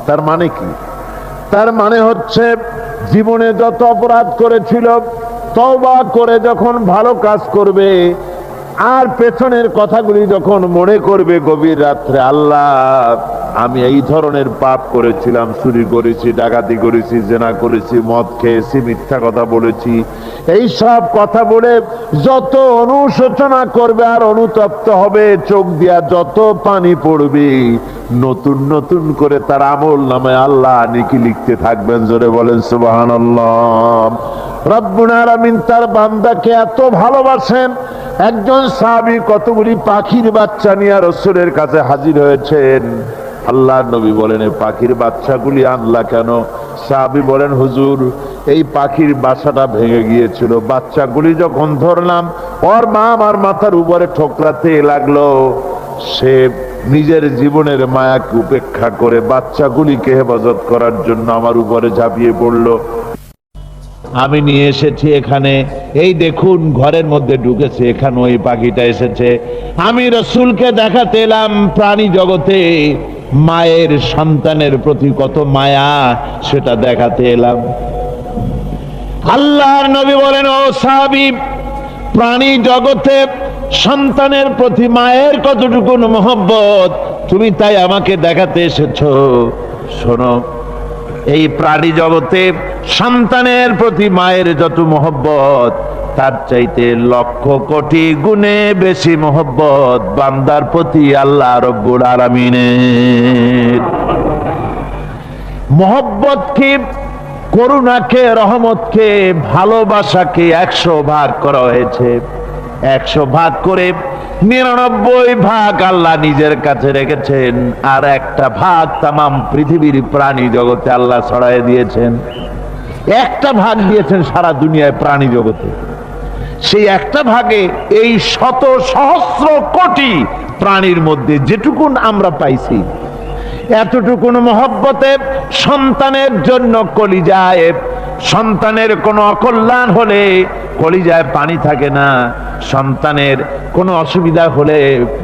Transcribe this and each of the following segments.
তার মানে কি? তার মানে হচ্ছে জীবনে যত অপরাধ করেছিল তওবা করে যখন ভালো কাজ করবে আর পেছনের কথাগুলি যখন মনে করবে গভীর রাত্রে, আল্লাহ আমি এই ধরনের পাপ করেছিলাম, চুরি করেছি, ডাকাতি করেছি, জেনা করেছি, মদ খেয়েছি, মিথ্যা কথা বলেছি, এই সব কথা বলে যত অনুশোচনা করবে আর অনুতপ্ত হবে, চোখ দিয়া যত পানি পড়বে, নতুন নতুন করে তার আমল নামে আল্লাহ নেকি লিখতে থাকবেন। জোরে বলেন সুবহানাল্লাহ। রব্বুল আলামিন তার বান্দাকে এত ভালোবাসেন, একজন সাহাবী কতগুলি পাখির বাচ্চা নিয়ে রাসূলের কাছে হাজির হয়েছেন। আল্লাহর নবী বলেন, এই পাখির বাচ্চাগুলি আনলা কেন? সাহাবী বলেন, হুজুর এই পাখির বাসাটা ভেঙে গিয়েছিল, বাচ্চাগুলি যখন ধরলাম ওর মা আমার মাথার উপরে ঠোকরাতে লাগলো, সে নিজের জীবনের মায়াকে উপেক্ষা করে বাচ্চাগুলিকে হেফাজত করার জন্য আমার উপরে ঝাঁপিয়ে পড়লো। আমি নিয়ে এসেছি এখানে, এই দেখুন ঘরের মধ্যে ঢুকেছে, এখানে ওই পাখিটা এসেছে। আমি রাসূলকে দেখাতে এলাম প্রাণী জগতে মায়ের সন্তানের প্রতি কত মায়া, সেটা দেখাতে এলাম। আল্লাহর নবী বলেন, ও সাহাবী, প্রাণী জগতে সন্তানের প্রতি মায়ের কতটুকু মহব্বত তুমি তাই আমাকে দেখাতে এসেছো। শোনো, এই প্রাণী জগতে সন্তানের প্রতি মায়ের যত মহব্বত, তার চাইতে লক্ষ কোটি গুণে বেশি মহব্বত বান্দার প্রতি আল্লাহ রব্বুল আলামিনের। মহব্বতকে, করুণাকে, রহমতকে, ভালোবাসাকে 100 ভাগ করা হয়েছে। 100 ভাগ করে 99 ভাগ আল্লাহ নিজের কাছে রেখেছেন, আর একটা ভাগ তামাম পৃথিবীর প্রাণী জগতে আল্লাহ ছড়ায় দিয়েছেন। একটা ভাগ দিয়েছেন সারা দুনিয়ায় প্রাণী জগতে। সেই একটা ভাগে এই শত সহস্র কোটি প্রাণীর মধ্যে যেটুকুন আমরা পাইছি, এতটুকুন মহব্বতে সন্তানের জন্য কলিজায়, সন্তানের কোনো অকল্যাণ হলে কলিজায় পানি থাকে না, সন্তানের কোনো অসুবিধা হলে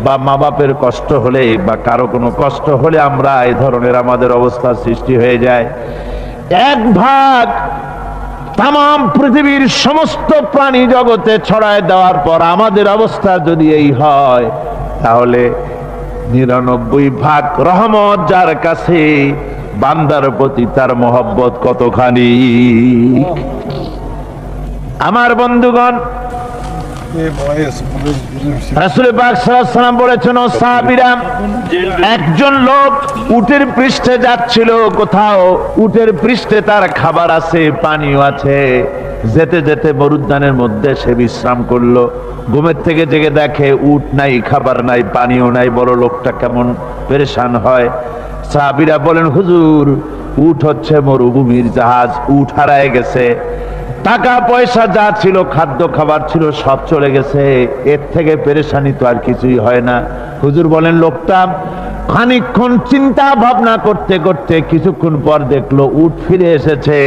বা মা বাপের কষ্ট হলে বা কারো কোনো কষ্ট হলে আমরা এই ধরনের আমাদের অবস্থা সৃষ্টি হয়ে যায়। এক ভাগ তামাম পৃথিবীর সমস্ত প্রাণী জগতে ছড়ায় দেওয়ার পর আমাদের অবস্থা যদি এই হয়, তাহলে 99 ভাগ রহমত যার কাছে, বান্দার প্রতি তার মহব্বত কতখানি। আমার বন্ধুগণ, রাসূল পাক সাল্লাল্লাহু আলাইহি ওয়াসাল্লাম বলেছেন, ও সাহাবীরা, একজন লোক উটের পৃষ্ঠে যাচ্ছিল কোথাও, উটের পৃষ্ঠে তার খাবার আছে, পানিও আছে, যেতে যেতে মরুদ্যানের মধ্যে সে বিশ্রাম করলো। ঘুমের থেকে জেগে দেখে উট নাই, খাবার নাই, পানিও নাই। বড় লোকটা কেমন পেরেশান হয়। সাহাবীরা বলেন, হুজুর উট হচ্ছে মরুভূমির জাহাজ, উট হারায় গেছে, টাকা পয়সা যা ছিল, খাদ্য খাবার ছিল, সব চলে গেছে, এর থেকে পেরেশানি তো আর কিছুই হয় না। হুজুর বলেন, লোকটা খানিকক্ষণ চিন্তা ভাবনা করতে করতে কিছুক্ষণ পর দেখলো উট ফিরে এসেছে,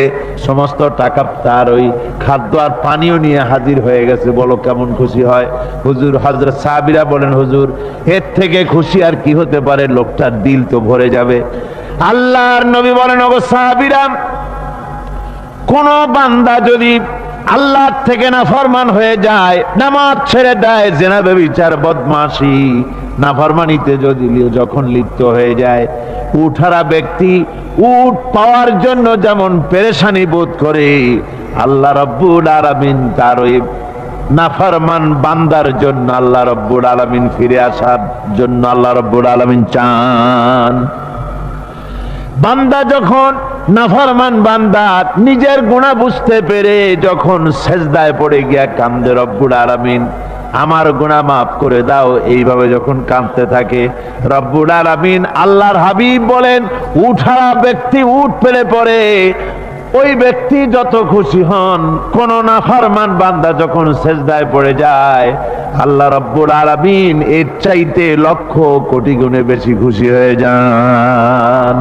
সমস্ত টাকা তার ওই খাদ্য আর পানীয় নিয়ে হাজির হয়ে গেছে। বলো কেমন খুশি হয়? হুজুর, হযরত সাহাবীরা বলেন, হুজুর এর থেকে খুশি আর কি হতে পারে, লোকটার দিল তো ভরে যাবে। আল্লাহর নবী বলেন, ওগো সাহাবীরা, কোন বান্দা যদি আল্লাহর থেকে নাফরমান হয়ে যায়, নামাজ ছেড়ে দেয়, জিনা ব্যভিচার বদমাশি নাফরমানিতে যদি যখন লিপ্ত হয়ে যায়, উঠারা ব্যক্তি উট পাওয়ার জন্য যেমন পেরেশানি বোধ করে, আল্লাহ রব্বুল আলামিন তার ওই নাফরমান বান্দার জন্য, আল্লাহ রব্বুল আলামিন ফিরে আসার জন্য আল্লাহ রব্বুল আলামিন চান। বান্দা যখন, নাফরমান বান্দা নিজের গুনাহ বুঝতে পেরে যখন সেজদায় পড়ে গিয়া কান্দে, রব্বুল আলামিন আমার গুনাহ মাফ করে দাও, এইভাবে যখন কাঁদতে থাকে, রব্বুল আলামিন আল্লাহর হাবিব বলেন, উঠারা ব্যক্তি উঠ পেলে পড়ে, ওই ব্যক্তি যত খুশি হন। কোন নাফরমান বান্দা যখন সেজদায় পড়ে যায়, আল্লাহ রব্বুল আলামিন এর চাইতে লক্ষ কোটি গুণে বেশি খুশি হয়ে যান।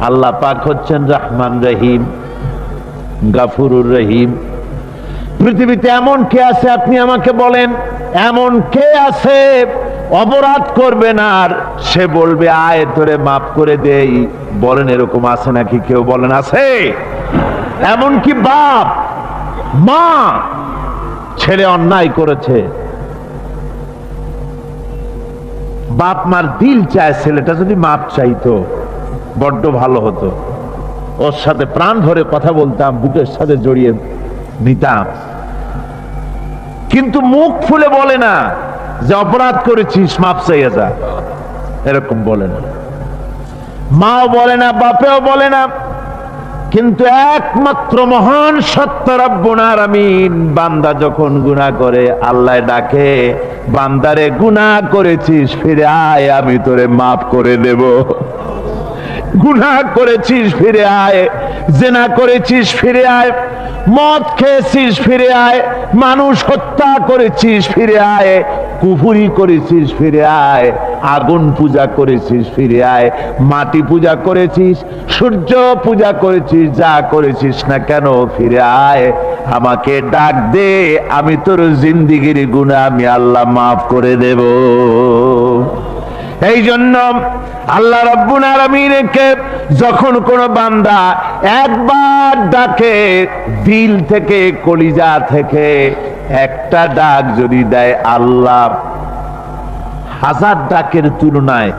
আল্লাহ পাক হচ্ছেন রহমান রহিম, গাফুরুর রহিম। পৃথিবীতে এমন কে আছে আপনি আমাকে বলেন, এমন কে আছে অপরাধ করবে না, আর সে বলবে আয় তোরে মাফ করে দেই। বলেন এরকম আছে নাকি? কেউ বলেন আছে? এমনকি বাপ মা, ছেলে অন্যায় করেছে, বাপ মার দিল চায় ছেলেটা যদি মাপ চাইতো বড্ড ভালো হতো, ওর সাথে প্রাণ ভরে কথা বলতাম, বুকের সাথে জড়িয়ে নিতাম। কিন্তু মুখ ফুলে বলে না যে অপরাধ করেছিস মাপ চাইয়া যা, এরকম বলে না। মাও বলে না, বাপেও বলে না। কিন্তু একমাত্র মহান সত্য রব্বুল আলামিন, বান্দা যখন গুনাহ করে আল্লাহ ডাকে, বান্দারে গুনাহ করেছিস ফিরে আয়, আমি তোরে মাফ করে দেব। গুনাহ করেছিস ফিরে আয়, জিনা করেছিস ফিরে আয়, মদ খেয়েছিস ফিরে আয়, মানুষ হত্যা করেছিস ফিরে আয়, কুফরি করেছিস ফিরে আয়, আগুন পূজা করেছিস ফিরে আয়, মাটি পূজা করেছিস, সূর্য পূজা করেছিস, যা করেছিস না কেন ফিরে আয়, আমাকে ডাক দে, আমি তোর জিন্দেগির গুনাহ আমি আল্লাহ মাফ করে দেব। এই জন্য আল্লাহ রাব্বুল আলামিনকে যখন কোন বান্দা একবার ডাকে, দিল থেকে কলিজা থেকে একটা ডাক যদি দেয়, আল্লাহ হাজার ডাকের তুলনায়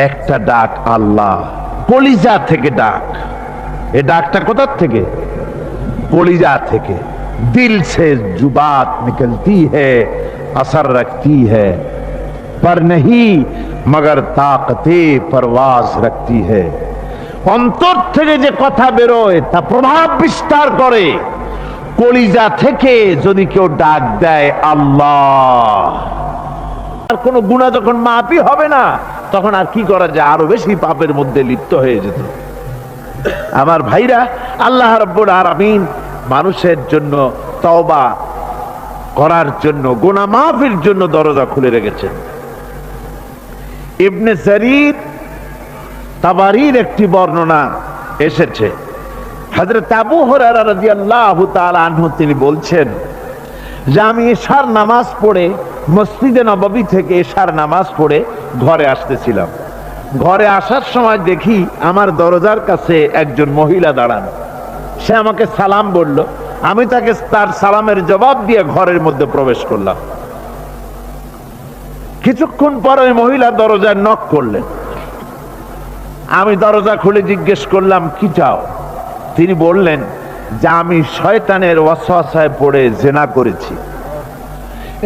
একটা ডাক আল্লাহ কলিজা থেকে ডাক। এই ডাকটা কোথা থেকে? কলিজা থেকে। দিল से जो बात निकलती है असर रखती है, पर नहीं मगर ताकते परवाज रखती है। অন্তর থেকে যে কথা বেরোয় তা প্রভাব বিস্তার করে। কলিজা থেকে যদি কেউ ডাক দেয় আল্লাহ, আর কোন গুনাহ যখন মাফই হবে না, তখন আর কি করা যায়? আরো বেশি পাপের মধ্যে লিপ্ত হয়ে যেত। আমার ভাইরা, আল্লাহ রাব্বুল আলামিন মানুষের জন্য তওবা করার জন্য, গুনাহ মাফের জন্য দরজা খুলে রেখেছেন। ইবনে জারীর তাবারীর একটি বর্ণনা এসেছে, হযরত আবু হুরায়রা রাদিয়াল্লাহু তাআলা আনহু তিনি বলছেন যে আমি এশার নামাজ পড়ে, মসজিদে নববী থেকে এশার নামাজ পড়ে ঘরে আসতেছিলাম। ঘরে আসার সময় দেখি আমার দরজার কাছে একজন মহিলা দাঁড়ানো। সে আমাকে সালাম বলল, আমি তাকে তার সালামের জবাব দিয়ে ঘরের মধ্যে প্রবেশ করলাম। কিছুক্ষণ পর ওই মহিলা দরজায় নক করলেন। আমি দরজা খুলে জিজ্ঞেস করলাম কি চাও? তিনি বললেন যে আমি শয়তানের ওয়াসওয়াসায় পড়ে জিনা করেছি,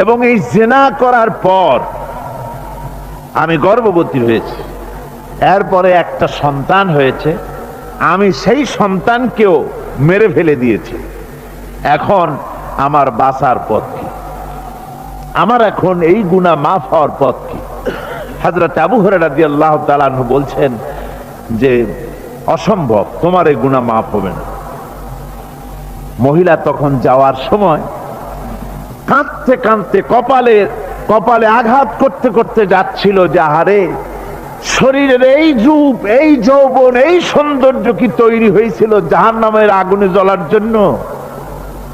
এবং এই জিনা করার পর আমি গর্ভবতী হয়েছি, এরপরে একটা সন্তান হয়েছে, আমি সেই সন্তানকেও মেরে ফেলে দিয়েছি। এখন আমার বাঁচার পথ কি? আমার এখন এই গুনাহ মাফ হওয়ার পথ কি? হযরত আবু হুরায়রা রাদিয়াল্লাহু তাআলা আনহু বলছেন যে অসম্ভব, তোমার এই গুনাহ মাফ হবে না। মহিলা তখন যাওয়ার সময় কাঁদতে কাঁদতে কপালে আঘাত করতে করতে যাচ্ছিল যে আহারে, শরীরের এই রূপ, এই যৌবন, এই সৌন্দর্য কি তৈরি হয়েছিল জাহান্নামের আগুনে জ্বলার জন্য?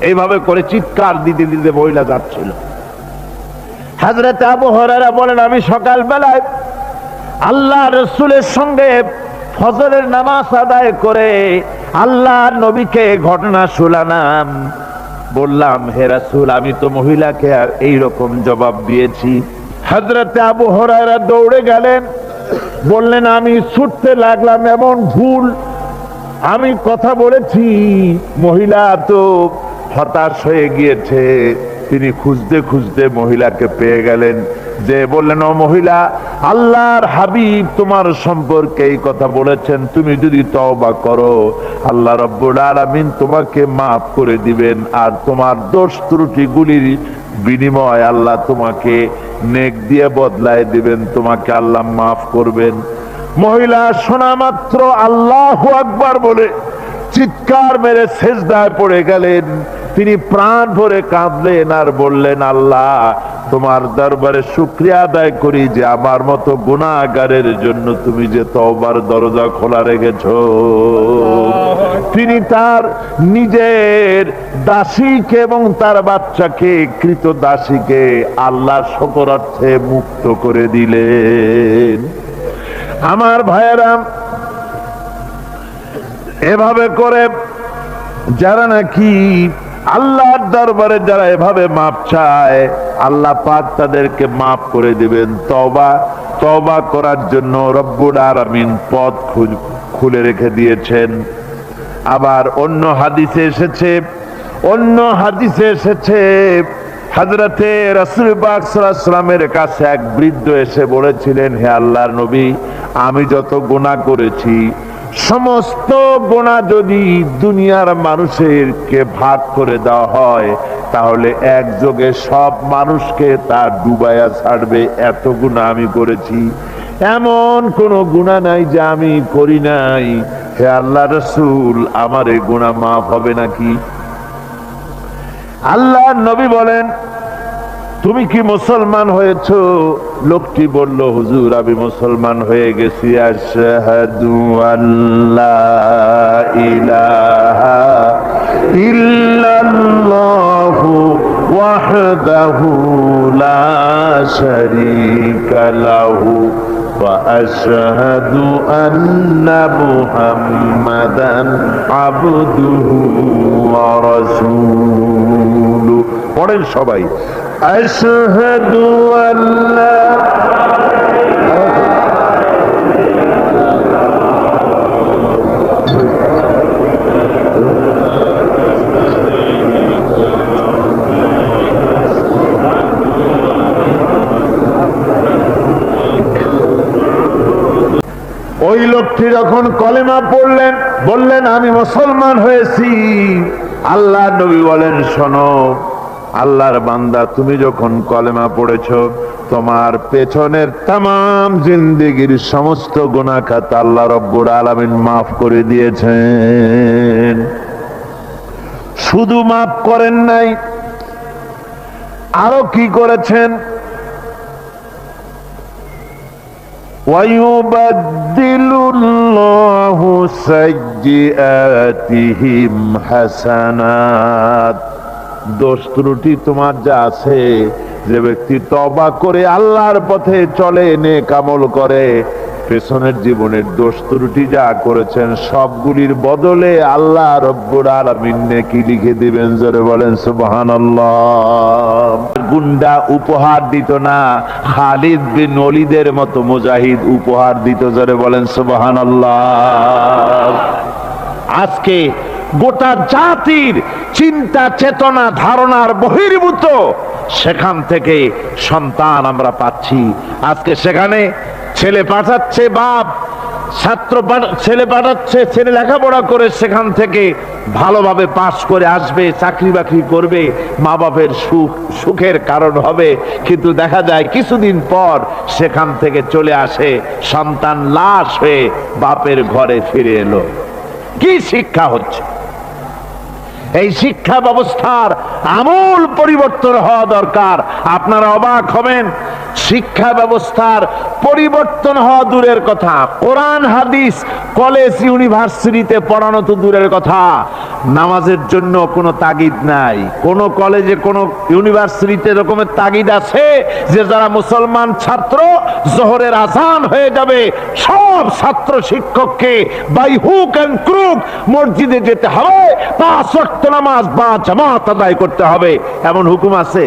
এইভাবে করে চিৎকার দিতে দিতে মহিলা যাচ্ছিল। হযরত আবু হুরায়রা বলেন আমি সকালবেলায় আল্লাহ রাসূলের সঙ্গে ফজরের নামাজ আদায় করে আল্লাহর নবীকে ঘটনা শোনালাম। বললাম হে রাসূল, আমি তো মহিলাকে আর এইরকম জবাব দিয়েছি। হযরত আবু হুরায়রা দৌড়ে গেলেন, বললেন আমি ছুটতে লাগলাম, এমন ভুল আমি কথা বলেছি। মহিলা তো হতাশ হয়ে গিয়েছে। তিনি খুঁজতে খুঁজতে মহিলাকে পেয়ে গেলেন, যে বললেন ও মহিলা, আল্লাহর হাবিব তোমার সম্পর্কে এই কথা বলেছেন, তুমি যদি তওবা করো আল্লাহ রাব্বুল আলামিন তোমাকে মাফ করে দিবেন, আর তোমার দোষ ত্রুটিগুলির বিনিময় আল্লাহ তোমাকে নেক দিয়ে বদলায় দিবেন, তোমাকে আল্লাহ মাফ করবেন। মহিলা শোনা মাত্র আল্লাহু আকবার বলে চিৎকার মেরে সেজদায় পড়ে গেলেন। তিনি প্রাণ ভরে কাঁদলেন আর বললেন, আল্লাহ তোমার দরবারে শুকরিয়া আদায় করি যে আমার মতো গুনাহগারের জন্য তুমি যে তওবার দরজা খোলা রেখেছো। তিনি তার নিজের দাসীকে এবং তার বাচ্চাকে কৃত দাসীকে আল্লাহ শকরার্থে মুক্ত করে দিলেন। আমার ভাইয়েরা, এভাবে করে যারা নাকি আল্লাহর দরবারে যারা এভাবে মাপ চায়, আল্লাহ পাক তাদেরকে মাফ করে দিবেন। তওবা করার জন্য রব্বুল আলামিন পথ খুলে রেখে দিয়েছেন। আবার অন্য হাদিসে এসেছে হযরতে রাসূল পাক সাল্লাল্লাহু আলাইহি ওয়াসাল্লামের কাছে এক বৃদ্ধ এসে বলেছিলেন, হে আল্লাহর নবী, আমি যত গুনাহ করেছি সমস্ত গুনাহ যদি দুনিয়ার মানুষেরকে ভাগ করে দেওয়া হয় তাহলে একযোগে সব মানুষকে তা ডুবাইয়া ছাড়বে, এত গুনাহ আমি করেছি। এমন কোন গুনাহ নাই যে আমি করি নাই। হে আল্লাহর রাসূল, আমার এই গুনাহ মাফ হবে নাকি? আল্লাহর নবী বলেন, তুমি কি মুসলমান হয়েছো? লোকটি বলল, হুজুর আমি মুসলমান হয়ে গেছি। আশহাদু আল্লা ইলাহা ইল্লাল্লাহু ওয়াহদাহু লা শারীকা লাহু ওয়া আশহাদু আন্না মুহাম্মাদান আবদুহু ওয়া রাসূলুহু। পড়েন সবাই, আশহাদু আল্লা। ওই লোকটি যখন কলেমা পড়লেন, বললেন আমি মুসলমান হয়েছি। আল্লাহ নবী বলেন, শোনো আল্লাহর বান্দা, তুমি যখন কলেমা পড়েছো তোমার পেছনের তামাম জিন্দেগির সমস্ত গুনাহ খাতা আল্লাহ রব্বুল আলামিন মাফ করে দিয়েছেন। শুধু মাফ করেন নাই, আরো কি করেছেন? ওয়ায়ুবাদদিলুল্লাহু সাইয়্যাতিহিম হাসানাত। দোষ ত্রুটি তোমার যা আছে, যে ব্যক্তি তওবা করে আল্লাহর পথে চলে, নেক আমল করে, পেছনের জীবনের দোষ ত্রুটি যা করেছেন সবগুলির বদলে আল্লাহ রব্বুল আলামিন নেকি লিখে দিবেন। জোরে বলেন সুবহানাল্লাহ। গুন্ডা উপহার দিত না, খালিদ বিন ওলীদের মতো মুজাহিদ উপহার দিত। জোরে বলেন সুবহানাল্লাহ। আজকে গোটা জাতির চিন্তা চেতনা ধারণার বহির্ভূত সেখান থেকে সন্তান আমরা পাচ্ছি। আজকে সেখানে ছেলে পাঠাচ্ছে বাপ, ছেলে পাঠাচ্ছে, ছেলে লেখাপড়া করে সেখান থেকে ভালোভাবে পাশ করে আসবে, চাকরি বাকরি করবে, মা বাপের সুখের কারণ হবে। কিন্তু দেখা যায় কিছুদিন পর সেখান থেকে চলে আসে সন্তান লাশ হয়ে বাপের ঘরে ফিরে এলো। কি শিক্ষা হচ্ছে? এই শিক্ষা ব্যবস্থার আমূল পরিবর্তন হওয়া দরকার। আপনারা অবাক হবেন, শিক্ষা ব্যবস্থার পরিবর্তন হওয়া দূরের কথা, কোরআন হাদিস কলেজ ইউনিভার্সিটিতে পড়ানো তো দূরের কথা, নামাজের জন্য কোনো তাগিদ নাই। কোন কলেজে কোন ইউনিভার্সিটিতে এরকমের তাগিদ আছে যে যারা মুসলমান ছাত্র জোহরের আযান হয়ে যাবে সব ছাত্র শিক্ষককে বাই হুক এন্ড ক্রুক মসজিদে যেতে হবে, 5 ওয়াক্ত নামাজ বা জামাত আদায় করতে হবে, এমন হুকুম আছে?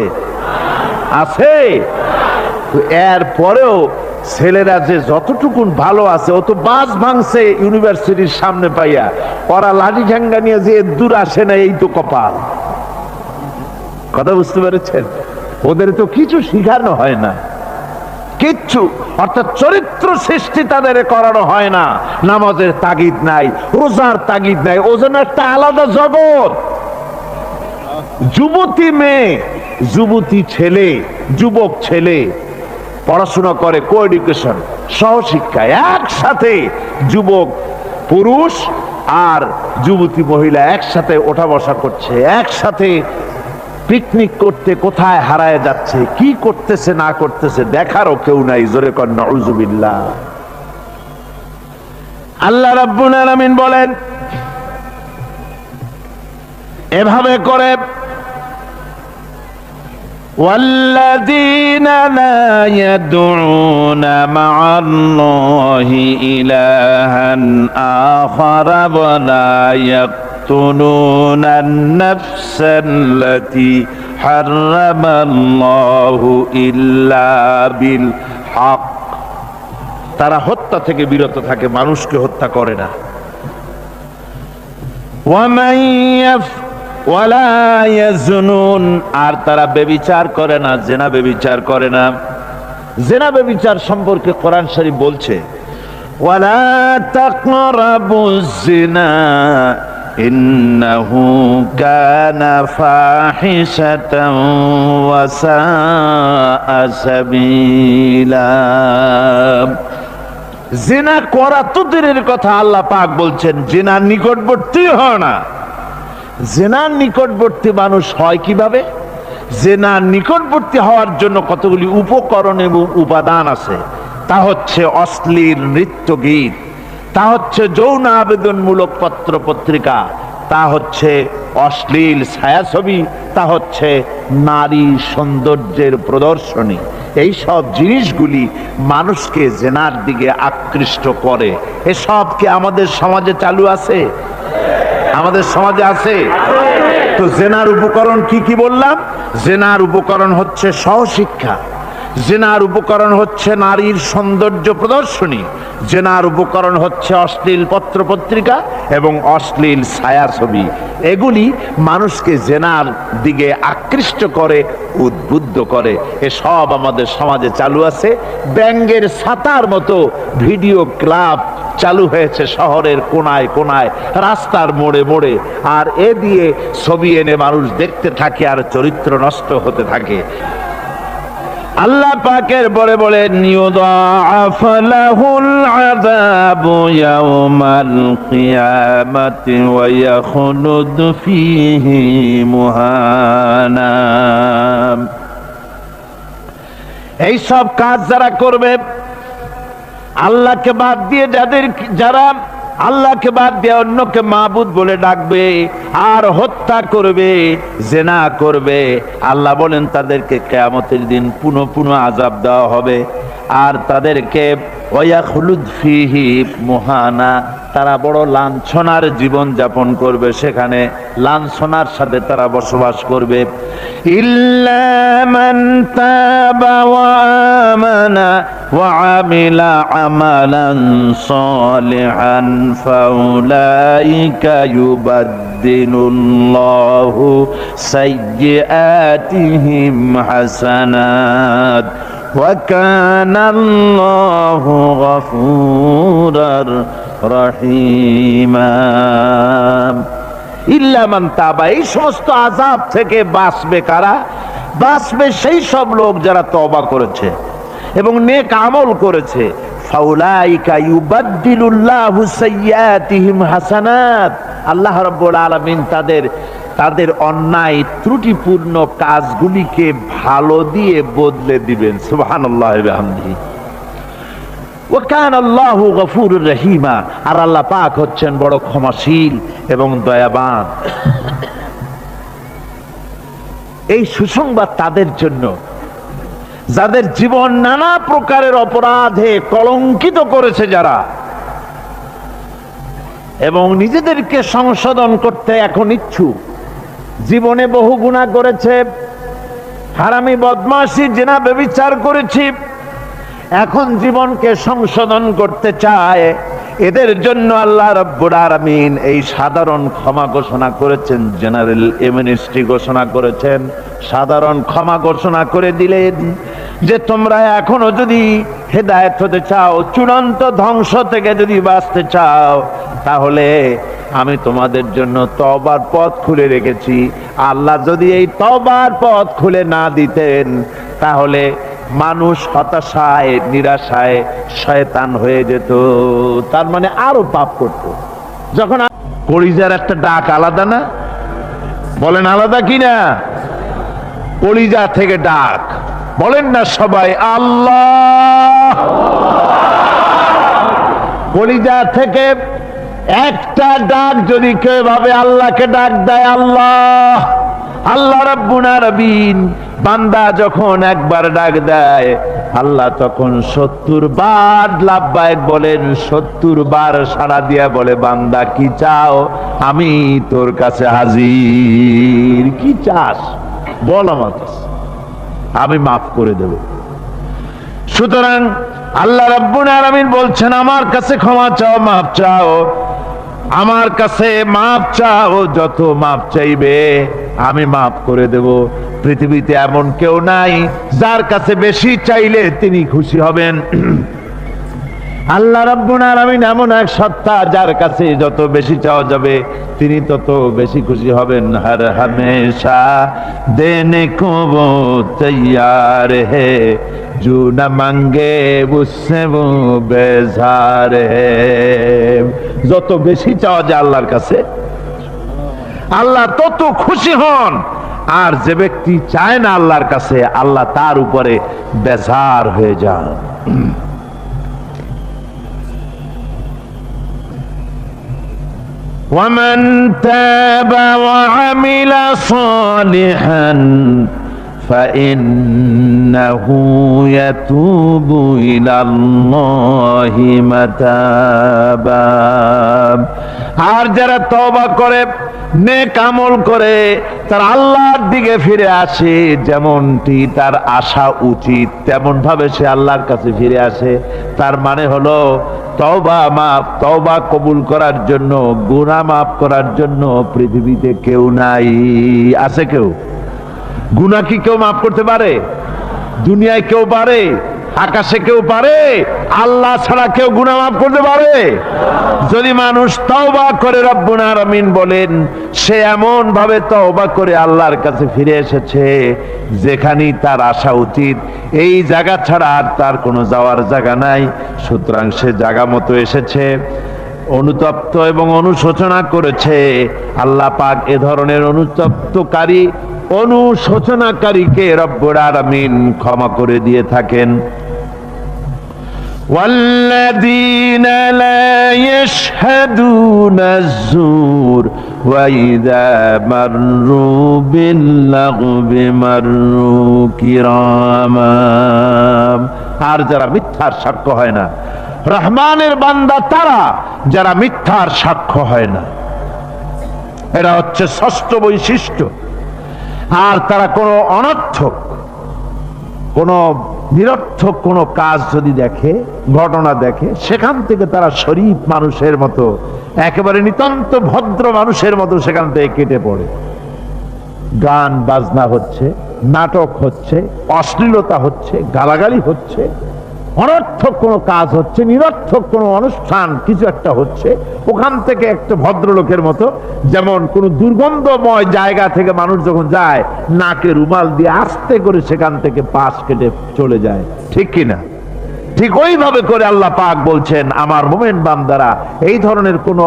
আছে। এর পরেও ছেলেরা যে যতটুকুন ভালো আছে, ও তো বাস ভাঙছে ইউনিভার্সিটির সামনে পাইয়া, ওরা লাঠি ঝাঙ্গা নিয়ে যে দূর আসে না, এই তো কপাল। কথা বুঝতে পেরেছেন? ওদের তো কিছু শিখানো হয় না, কিচ্ছু, অর্থাৎ চরিত্র সৃষ্টি তাদের করানো হয় না। নামাজের তাগিদ নাই, রোজার তাগিদ নাই, ও যেন একটা আলাদা জগৎ। যুবতী মেয়ে, যুবতী ছেলে, যুবক ছেলে পড়াশোনা করে কো এডুকেশন, সহশিক্ষায়, একসাথে যুবক পুরুষ আর যুবতী মহিলা একসাথে ওঠা বসা করছে, একসাথে পিকনিক করতে কোথায় হারায় যাচ্ছে, কি করতেছে না করতেছে দেখারও কেউ নাই। জোরে কর নাউযুবিল্লাহ। আল্লাহ রাব্বুল আলামিন বলেন, এভাবে করে والذين لا يدعون مع الله إلها آخر ولا يقتلون النفس التي حرم الله إلا بالحق তারা হত্যা থেকে বিরত থাকে, মানুষকে হত্যা করে না। ومن ওয়ালা ইয়াজনুন, আর তারা ব্যভিচার করে না, জিনা ব্যভিচার করে না। জিনা ব্যভিচার সম্পর্কে কোরআন শরীফ বলছে ওয়ালা তাকরাবুজ জিনা ইন্নাহু কানা ফাহিশাতান ওয়া সাআ সাবিলা। জিনা করা তো দূরের কথা, আল্লাহ পাক বলছেন জিনার নিকটবর্তী হয় না। জেনার নিকটবর্তী মানুষ হয় কিভাবে? জেনার নিকটবর্তী হওয়ার জন্য কতগুলি উপকরণ এবং উপাদান আছে। তা হচ্ছে অশ্লীল নৃত্য গীত, তা হচ্ছে যৌন আবেদনমূলক পত্র পত্রিকা, তা হচ্ছে অশ্লীল ছায়াছবি, তা হচ্ছে নারী সৌন্দর্যের প্রদর্শনী। এই সব জিনিসগুলি মানুষকে জেনার দিকে আকৃষ্ট করে। এসব কি আমাদের সমাজে চালু আছে? আমাদের সমাজে আছে। তো জেনার উপকরণ কি কি বললাম? জেনার উপকরণ হচ্ছে সহশিক্ষা, জেনার উপকরণ হচ্ছে নারীর সৌন্দর্য প্রদর্শনী, জেনার উপকরণ হচ্ছে অশ্লীল পত্র পত্রিকা এবং অশ্লীল ছায়াছবি। এগুলি মানুষকে জেনার দিকে আকৃষ্ট করে, উদ্বুদ্ধ করে। এসব আমাদের সমাজে চালু আছে। ব্যাঙ্গের ছাতার মতো ভিডিও ক্লাব চালু হয়েছে শহরের কোনায় কোনায়, রাস্তার মোড়ে মোড়ে। আর এ দিয়ে ছবি এনে মানুষ দেখতে থাকে আর চরিত্র নষ্ট হতে থাকে। আল্লাহ পাকের বলে বলেন ইউদাআফ লাহুল আযাবু ইয়াওমাল কিয়ামাতি ওয়া ইয়াখলুদ ফীহি মুহানা। এই সব কাজ যারা করবে, আল্লাহকে বাদ দিয়ে যারা আল্লাহকে বাদ দিয়ে অন্যকে মাবুদ বলে ডাকবে আর হত্যা করবে, জেনা করবে, আল্লাহ বলেন তাদেরকে কিয়ামতের দিন পুনঃ পুনঃ আযাব দেওয়া হবে। আর তাদেরকে ওয়াখলুদ ফীহি মুহানা, তারা বড় লাঞ্ছনার জীবন যাপন করবে, সেখানে লাঞ্ছনার সাথে তারা বসবাস করবে। ইল্লা মান তাবা ওয়া আমানা ওয়া আমিলা আমালান সালিহান ফাউলাইকা ইউবাদদিলুল্লাহু সাইয়্যাতিহিম হাসানাত ওয়া কানা আল্লাহু গফুরার রহিমা। ইল্লা মান তাবা, এই সমস্ত আযাব থেকে বাঁচবে কারা? বাঁচবে সেই সব লোক যারা তওবা করেছে এবং নেক আমল করেছে। ফাউলাইকা ইউবাদদিলুল্লাহু সাইয়্যাতিহিম হাসানাত, আল্লাহ রাব্বুল আলামিন তাদের অন্যায় ত্রুটিপূর্ণ কাজগুলিকে ভালো দিয়ে বদলে দিবেন। সুবহানাল্লাহি ওয়া বিহামদিহি। ওয়া কানা আল্লাহু গফুরুর রহিমা, আর আল্লাহ পাক হচ্ছেন বড় ক্ষমাশীল এবং দয়াবান। এই সুসংবাদ তাদের জন্য যাদের জীবন নানা প্রকারের অপরাধে কলঙ্কিত করেছে যারা, এবং নিজেদেরকে সংশোধন করতে এখন ইচ্ছুক। জীবনে বহু গুনাহ করেছে, হারামি বদমাশি জিনা ব্যভিচার করেছি, এখন জীবনকে সংশোধন করতে চায়। এদের জন্য আল্লাহ রাব্বুল আলামিন এই সাধারণ ক্ষমা ঘোষণা করেছেন, জেনারেল এমনেস্টি ঘোষণা করেছেন। সাধারণ ক্ষমা ঘোষণা করে দিলেন যে তোমরা এখনো যদি হেদায়েত হতে চাও, চূড়ান্ত ধ্বংস থেকে যদি বাঁচতে চাও, তাহলে আমি তোমাদের জন্য তওবার পথ খুলে রেখেছি। আল্লাহ যদি এই তওবার পথ খুলে না দিতেন, তাহলে মানুষ হতাশায় নিরাশায় শয়তান হয়ে যেত, তার মানে আরো পাপ করত। যখন কলিজার একটা ডাক আলাদা না? বলেন আলাদা কিনা? কলিজা থেকে ডাক, বলেন না সবাই আল্লাহ। কলিজা থেকে একটা ডাক যদি কেউ ভাবে আল্লাহকে ডাক দেয়, আল্লাহ আল্লাহ রাব্বুল আলামিন, বান্দা যখন একবার ডাক দেয় আল্লাহ তখন 70 বার লাব্বাইক বলেন, 70 বার সাড়া দিয়া বলে, বান্দা কি চাও, আমি তোর কাছে হাজির। কি চাস বল, আমার কাছে, আমি মাফ করে দেব। সুতরাং আল্লাহ রাব্বুল আলামিন বলছেন, আমার কাছে ক্ষমা চাও, মাফ চাও, আমার কাছে মাফ চাও, যত মাফ চাইবে আমি মাফ করে দেব। পৃথিবীতে এমন কেউ নাই যার কাছে বেশি চাইলে তিনি খুশি হবেন। আল্লাহ রাব্বুল আলামিন এমন এক সত্তা যার কাছে যত বেশি চাওয়া যাবে তিনি তত বেশি খুশি হবেন। হর হমেশা দেনে কো वो तैयार है जो न मांगे उससे वो बेजार है। যত বেশি চাওয়া যায় আল্লাহর কাছে আল্লাহ তত খুশি হন, আর যে ব্যক্তি চায় না আল্লাহর কাছে আল্লাহ তার উপরে বেজার হয়ে যান। ومن تاب وعمل صالحا فإنه يتوب إلى الله متابا। আর যারা তওবা করে, নেক আমল করে, তার আল্লাহর দিকে ফিরে আসে, যেমনটি তার আশা উচিত তেমন ভাবে সে আল্লাহর কাছে ফিরে আসে। তার মানে হলো তওবা মাফ, তওবা কবুল করার জন্য, গুনাহ মাফ করার জন্য পৃথিবীতে কেউ নাই। আছে কেউ? গুনাহ কি কেউ মাফ করতে পারে? দুনিয়ায় কেউ পারে? আকাশে কেউ পারে? আল্লাহ ছাড়া কেউ গুনাহ মাফ করতে পারে? যদি মানুষ তওবা করে, রব্বুল আলামিন বলেন সে এমন ভাবে তওবা করে আল্লাহর কাছে ফিরে এসেছে যেখানে তার আসা উচিত, এই জায়গা ছাড়া আর তার কোনো যাওয়ার জায়গা নাই। সুতরাং সে জায়গা মতো এসেছে, অনুতপ্ত এবং অনুশোচনা করেছে। আল্লাহ পাক এ ধরনের অনুতপ্তকারী, অনুশোচনাকারীকে রব্বুল আলামিন ক্ষমা করে দিয়ে থাকেন। والذين لا يشهدون الزور وإذا مروا باللغو مروا كراما। আর যারা মিথ্যার সাক্ষ্য হয় না, রহমানের বান্দা তারা যারা মিথ্যার সাক্ষ্য হয় না, এরা হচ্ছে ষষ্ঠ বৈশিষ্ট্য। আর তারা কোনো অনর্থক, কোনো নিরর্থক কোনো কাজ যদি দেখে, ঘটনা দেখে, সেখান থেকে তারা শরীফ মানুষের মতো, একেবারে নিতান্ত ভদ্র মানুষের মতো সেখান থেকে কেটে পড়ে। গান বাজনা হচ্ছে, নাটক হচ্ছে, অশ্লীলতা হচ্ছে, গালাগালি হচ্ছে, অনর্থক কোনো কাজ হচ্ছে, নিরর্থক কোনো অনুষ্ঠান কিছু একটা হচ্ছে, ওখান থেকে একটা ভদ্রলোকের মতো, যেমন কোনো দুর্গন্ধময় জায়গা থেকে মানুষ যখন যায় নাকে রুমাল দিয়ে আস্তে করে সেখান থেকে পাশ কেটে চলে যায়, ঠিক কিনা? ঠিক ওইভাবে করে আল্লাহ পাক বলছেন আমার মুমিন বান্দারা এই ধরনের কোনো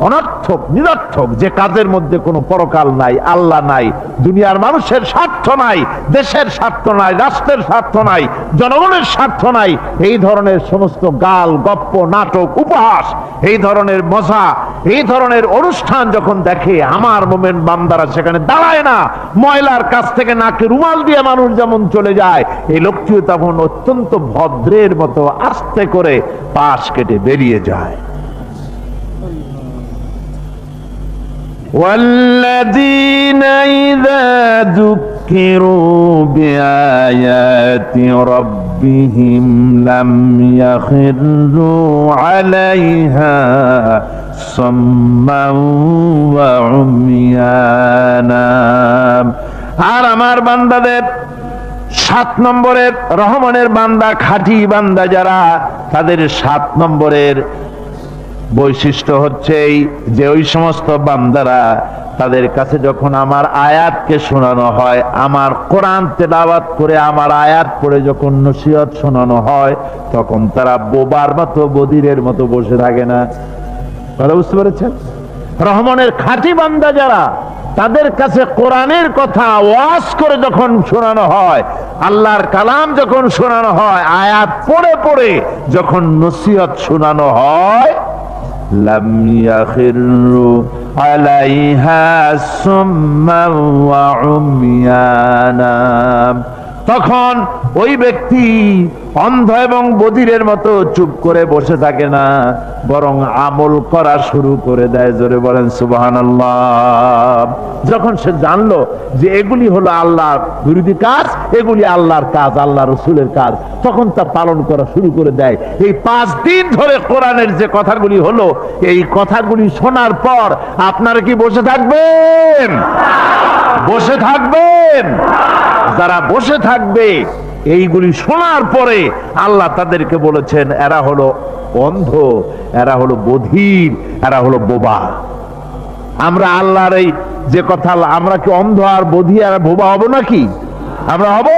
অনর্থক, নিরর্থক যে কাজের মধ্যে কোনো পরকাল নাই, আল্লাহ নাই, দুনিয়ার মানুষের স্বার্থ নাই, দেশের স্বার্থ নাই, রাষ্ট্রের স্বার্থ নাই, জনগণের স্বার্থ নাই, এই ধরনের সমস্ত গাল গপ্প, নাটক, উপহাস, এই ধরনের মজা, এই ধরনের অনুষ্ঠান যখন দেখে আমার মুমিন বান্দারা সেখানে দাঁড়ায় না। ময়লার কাছ থেকে নাকে রুমাল দিয়ে মানুষ যেমন চলে যায়, এই লোকটিও তখন অত্যন্ত ভদ্রের মতো আস্তে করে পাশ কেটে বেরিয়ে যায়। والذين إذا ذكروا بآيات ربهم لم يخروا عليها صما وعميانا। আর আমার বান্দাদের 7 নম্বরের রহমানের বান্দা, খাঁটি বান্দা যারা, তাদের 7 নম্বরের বৈশিষ্ট্য হচ্ছে এই যে ওই সমস্ত বান্দারা তাদের কাছে যখন আমার আয়াতকে শোনানো হয়, আমার কোরআন তেলাওয়াত করে আমার আয়াত পড়ে যখন নসিহত শোনানো হয়, তখন তারা বোবার মতো, বধিরের মতো বসে থাকে না। কথা বুঝতে পেরেছেন? রহমানের খাঁটি বান্দা যারা, তাদের কাছে কোরআনের কথা ওয়াজ করে যখন শোনানো হয়, আল্লাহর কালাম যখন শোনানো হয়, আয়াত পড়ে পড়ে যখন নসিহত শোনানো হয়, লাম ইয়াখিরু আলাইহা সুম্মান ওয়া উময়ানা। তখন ওই ব্যক্তি অন্ধ এবং বধিরের মতো চুপ করে বসে থাকে না, বরং আমল করা শুরু করে দেয়। জোরে বলেন সুবহানাল্লাহ। যখন সে জানলো যে এগুলি হলো আল্লাহর বিরোধী কাজ, এগুলি আল্লাহর কাজ, আল্লাহ রসুলের কাজ, তখন তা পালন করা শুরু করে দেয়। এই 5 দিন ধরে কোরআনের যে কথাগুলি হলো, এই কথাগুলি শোনার পর আপনারা কি বসে থাকবেন? বসে থাকবেন? যারা বসে থাকবে এইগুলি শোনার পরে আল্লাহ তাদেরকে বলেছেন এরা হলো অন্ধ, এরা হলো বধির, এরা হলো বোবা। আমরা আল্লাহর এই যে কথা, আমরা কি অন্ধ আর বধির আর বোবা হব নাকি? আমরা হব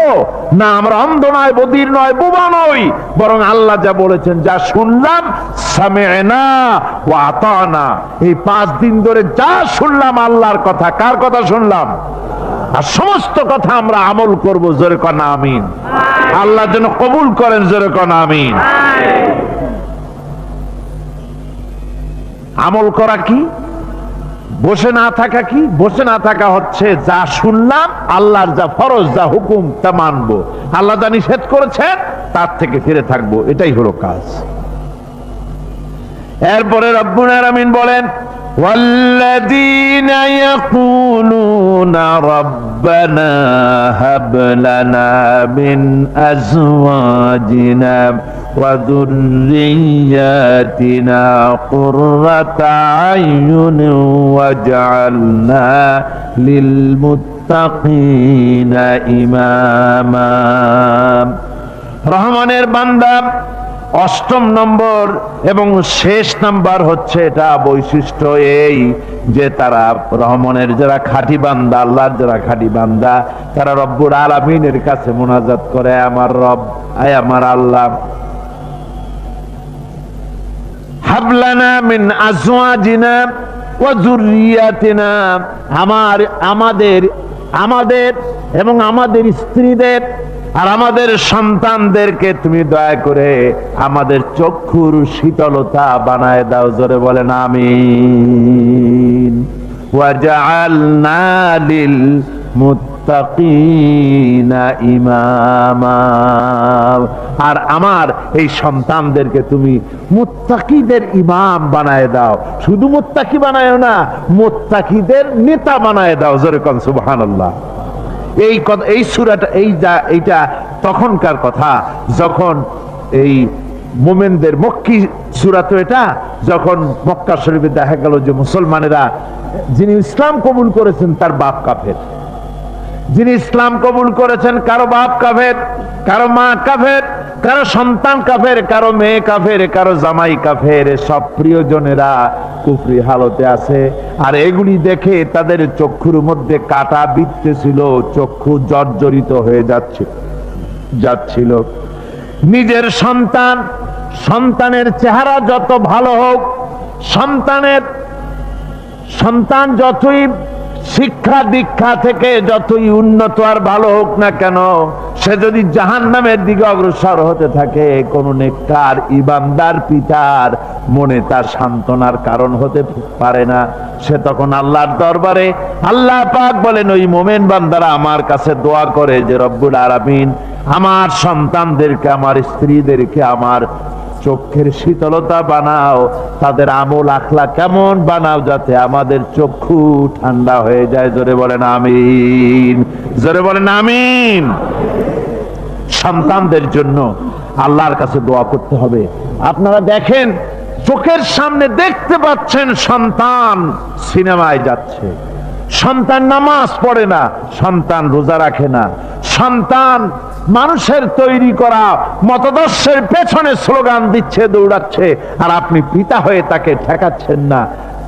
না। আমরা অন্ধ নয়, বধির নয়, বোবা নই, বরং আল্লাহ যা বলেছেন, যা শুনলাম সামি'না ওয়া আতানা। এই 5 দিন ধরে যা শুনলাম আল্লাহর কথা, কার কথা শুনলাম? আর সমস্ত কথা আমরা আমল করব। জোরে কোন আমিন। আল্লাহ যেন কবুল করেন। জোরে কোন আমিন। আমল করা কি? বসে না থাকা কি? বসে না থাকা হচ্ছে যা শুনলাম, আল্লাহর যা ফরজ, যা হুকুম, তা মানবো। আল্লাহ যা নিষেধ করেছেন তার থেকে ফিরে থাকবো, এটাই হলো কাজ। এরপরে রব্বুল আলামিন বলেন, والذين يقولون ربنا هب لنا من أزواجنا وذرياتنا قرة أعين واجعلنا للمتقين إماما। রহমানের বান্দা 8ম নম্বর এবং শেষ নাম্বার হচ্ছে এটা বৈশিষ্ট্য এই যে তারা রহমানের যারা খাঁটি বান্দা, আল্লাহর যারা খাঁটি বান্দা, তারা রব্বুল আলামিনের কাছে মুনাজাত করে, আমার রব, আয় আমার আল্লাহ, হাবলানা মিন আজওয়াজিনা ওয়া যুররিয়াতিনা, আমাদের এবং আমাদের স্ত্রীদের আর আমাদের সন্তানদেরকে তুমি দয়া করে আমাদের চক্ষুর শীতলতা বানায় দাও। জোরে বলেন আমিন। ওয়াজআলনা লিল মুত্তাকিনা ইমামা, আর আমার এই সন্তানদেরকে তুমি মুত্তাকিদের ইমাম বানায় দাও। শুধু মুত্তাকি বানায় না, মুত্তাকিদের নেতা বানায় দাও। জোরে কোন সুবহানাল্লাহ। এই সূরাটা এইটা তখনকার কথা যখন এই মুমিনদের মক্কি সূরা, তো এটা যখন মক্কা শরীফে দেখা গেল যে মুসলমানেরা, যিনি ইসলাম কবুল করেছেন তার বাপ কাফের, যিনি ইসলাম কবুল করেছেন কারো বাপ কাফের, কারো মা কাফের, কারো সন্তান কাফের, কারো মেয়ে কাফের, কারো জামাই কাফের, সব প্রিয়জনেরা কুফরি হালতে আছে। আর এগুলি দেখে তাদের চক্ষুর মধ্যে কাটা বিঁধতেছিল, চক্ষু জর্জরিত হয়ে যাচ্ছিল। নিজের সন্তানের চেহারা যত ভালো হোক, সন্তান যতই শিক্ষা দীক্ষা থেকে যতই উন্নত আর ভালো হোক না কেন, সে যদি জাহান্নামের দিকে অগ্রসর হতে থাকে, কোন নেককার ঈমানদার পিতার মনে তার সান্ত্বনার কারণ হতে পারে না। সে তখন আল্লাহর দরবারে, আল্লাহ পাক বলেন, ওই মুমিন বান্দারা আমার কাছে দোয়া করে যে রব্বুল আলামিন আমার সন্তানদেরকে, আমার স্ত্রীদেরকে আমার চোখের শীতলতা বানাও, তাদের আমল আখলা কেমন বানাও, যাতে আমাদের চক্ষু ঠান্ডা হয়ে যায়। জোরে বলেন আমিন। জোরে বলেন আমিন। সন্তানদের জন্য আল্লাহর কাছে দোয়া করতে হবে। আপনারা দেখেন, চোখের সামনে দেখতে পাচ্ছেন সন্তান সিনেমায় যাচ্ছে, সন্তান নামাজ পড়ে না, সন্তান রোজা রাখে না, সন্তান মানুষের তৈরি করা মতাদর্শের পেছনে স্লোগান দিচ্ছে, দৌড়াচ্ছে, আর আপনি পিতা হয়ে তাকে ঠেকাচ্ছেন না।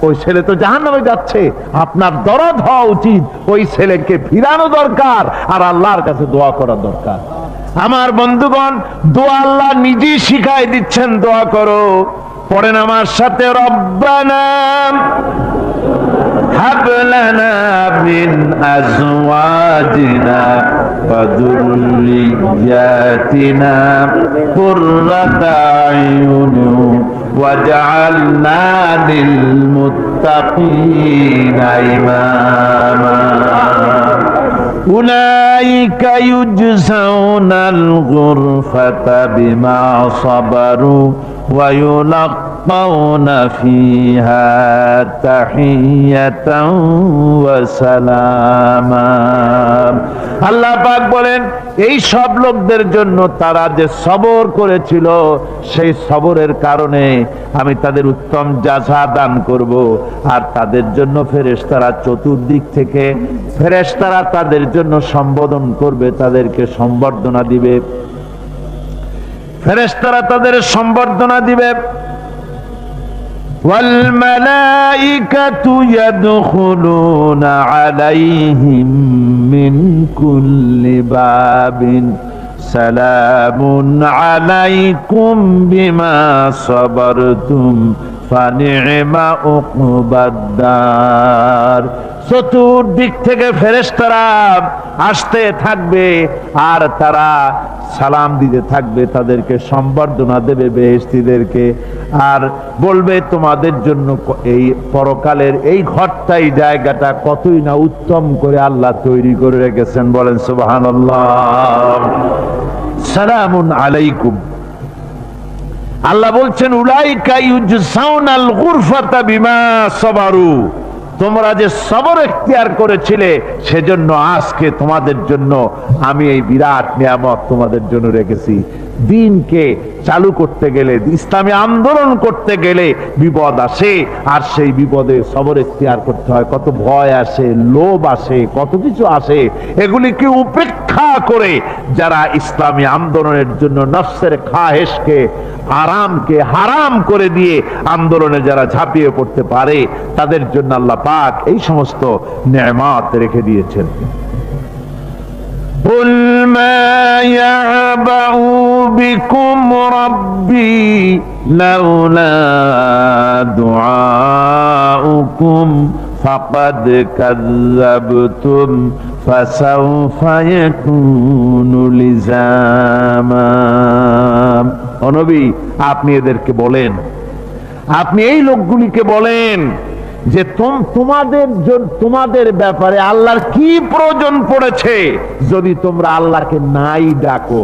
ওই ছেলে তো জাহান্নামে যাচ্ছে, আপনার দরদ হওয়া উচিত, ওই ছেলেকে ফিরানো দরকার, আর আল্লাহর কাছে দোয়া করা দরকার। আমার বন্ধুগণ, দোয়া আল্লাহ নিজেই শিখাই দিচ্ছেন, দোয়া করো। পড়েন আমার সাথে, রব্বানা হাব লানা মিন আজওয়াজিনা ওয়া যুররিয়াতিনা কুররাতা আয়ুন وجعلنا للمتقين إماما أولئك يجزون الغرفة بما صبروا ويلقون فيها تحية وسلاما আল্লাহ পাক বলেন এই সব লোকদের জন্য তারা যে সবর করেছিল সেই সবরের কারণে আমি তাদের উত্তম জাযা দান করব। আর তাদের জন্য ফেরেশতারা চতুর্দিক থেকে ফেরেশতারা তাদের জন্য সম্বোধন করবে, তাদেরকে সম্বর্ধনা দিবে। ফেরেশতারা তাদের সম্বর্ধনা দিবে। والملائكة يدخلون عليهم من كل باب سلام عليكم بما صبرتم فنعم عقبى الدار। চতুর্দিক থেকে ফেরেশতারা আসতে থাকবে আর তারা সালাম দিতে থাকবে, তাদেরকে সম্বর্ধনা দেবে বেহেশতীদেরকে, আর বলবে তোমাদের জন্য এই পরকালের এই ঘরটাই জায়গাটা কতই না উত্তম করে আল্লাহ তৈরি করে রেখেছেন। বলেন সুবহানাল্লাহ। সালামুন আলাইকুম। আল্লাহ বলছেন উলাইকা ইউজসাউনাল গুরফাতা বিমা সাবারু, তোমরা যে সবর এখতিয়ার করেছিলে সেজন্য আজকে তোমাদের জন্য আমি এই বিরাট নিয়ামত তোমাদের জন্য রেখেছি। দিনকে চালু করতে গেলে, ইসলামী আন্দোলন করতে গেলে বিপদ আসে, আর সেই বিপদে সবর এখতিয়ার করতে হয়। কত ভয় আসে, লোভ আসে, কত কিছু আসে। এগুলিকে উপেক্ষা করে যারা ইসলামী আন্দোলনের জন্য নফসের খাহেশকে, আরামকে হারাম করে দিয়ে আন্দোলনে যারা ঝাঁপিয়ে পড়তে পারে তাদের জন্য আল্লাহ পাক এই সমস্ত নেয়ামত রেখে দিয়েছেন। قل ما يعبأ بكم ربي لولا دعاؤكم فقد كذبتم فسوف يكون لزاما। ও নবী, আপনি এদেরকে বলেন, আপনি এই লোকগুলিকে বলেন যে তোমাদের ব্যাপারে আল্লাহর কি প্রয়োজন পড়েছে যদি তোমরা আল্লাহকে নাই ডাকো।